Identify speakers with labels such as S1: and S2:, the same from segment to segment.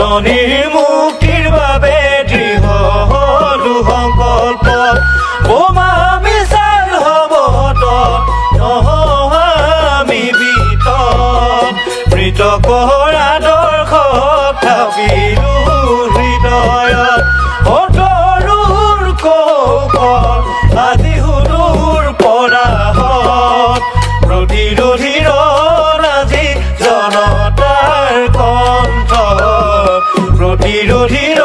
S1: জননীৰ মুক্তিৰ বাবে দৃঢ় হলো সংকল্প বোমা মিছাইল হ'ব আমি বিতত মৃতকৰ আদৰ্শ থাপিলো হৃদয়ত অতৰুৰ কৌশল আজি সুদূৰ পৰাহত প্ৰতিৰোধীৰ আজি জনতাৰ কণ্ঠ প্ৰতিৰোধীৰ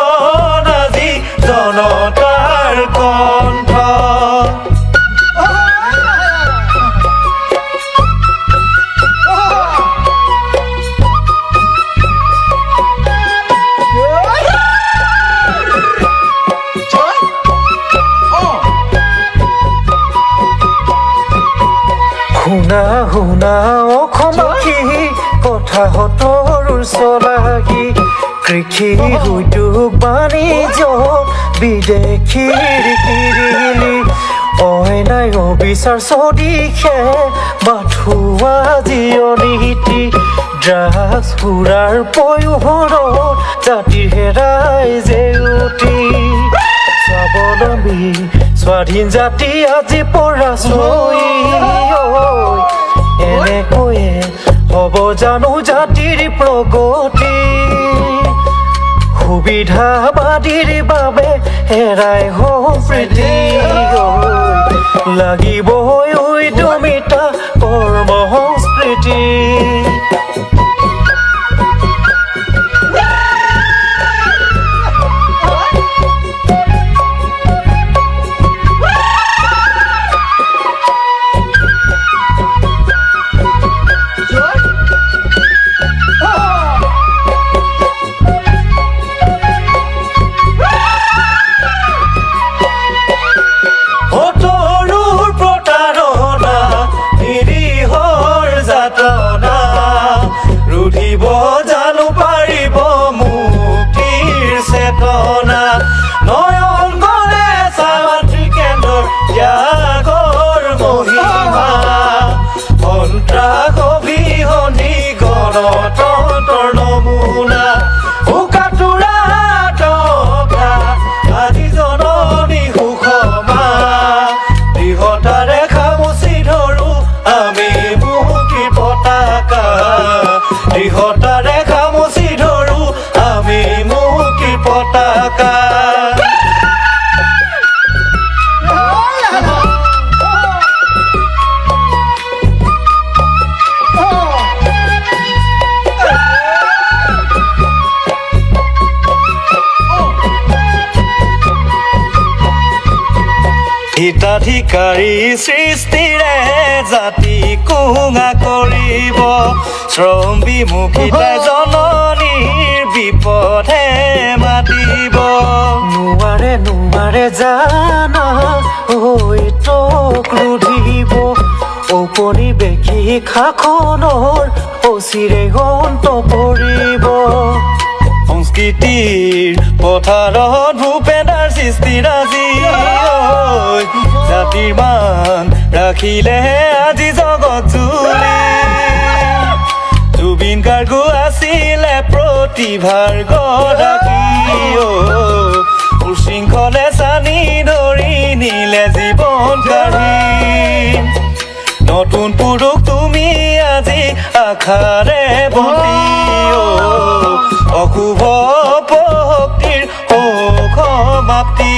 S1: আজি জনতাৰ কণ্ঠ
S2: শুনা শুনা অসমবাসী কথা সতৰুৰ চলাগী কৃষি উদ্যোগ বাণিজ্য বিদেশীৰ কিৰিলি অন্যায় অবিচাৰ চদিশে মাথোৱা জিয়নীতি ড্ৰাগছ সুৰাৰ পয়োভৰত জাতিৰ হেৰাই জেউতি স্বাৱলম্বী স্বাধীন জাতি আজি পৰাজয় এনেকৈয়ে হ'ব জানো জাতিৰ প্ৰগতি সুবিধাবাদীৰ বাবে হেৰাই সম্প্ৰীতি লাগিব উদ্যমিতা কৰ্ম সংস্কৃতি
S1: ৰুধিব জানো পাৰিব মুক্তিৰ চেতনা নয়ন গলে সামাজিক কেন্দ্ৰৰ ত্যাগৰ মহিমা সন্ত্ৰাস অবিহনী গণতন্ত্ৰৰ নমুনা উকাটোৰা টকা আজি জননী সুষমা দৃঢ়তাৰে খামুচি ধৰো আমি মুক্তিৰ পতাকা দৃঢ়তাৰে খামুচি ধৰো আমি মুক্তিৰ পতাকা হিতাধিকাৰী সৃষ্টিৰে জাতি কুঙা কৰিব শ্ৰম বিমুখিতাই জননীৰ বিপদে মাতিব
S2: নোৱাৰে নোৱাৰে জানা হৈ তোক ৰুধিব ঔপনিবেশিক শাসনৰ অচিৰে অন্ত পৰিব
S1: সংস্কৃতিৰ পথাৰত ভূপেনাৰ সৃষ্টিৰাজি জাতিৰ মান ৰাখিলেহে আজি জগত জুৰি জুবিন গাৰ্গো আছিলে প্ৰতিভাৰ গৰাকী উশৃংখলে চানি ধৰি নিলে জীৱন কাঢ়ি নতুন পুৰুষ তুমি আজি আশাৰে বন্তি অশুভ অপশক্তিৰ সমাপ্তি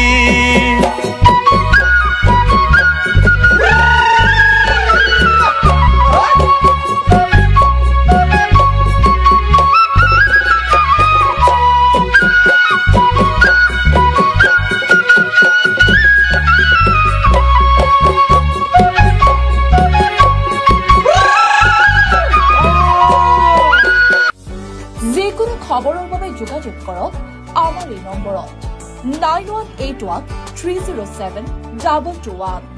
S3: খবৰৰ বাবে যোগাযোগ কৰক আমাৰ এই নম্বৰত 9181 307 121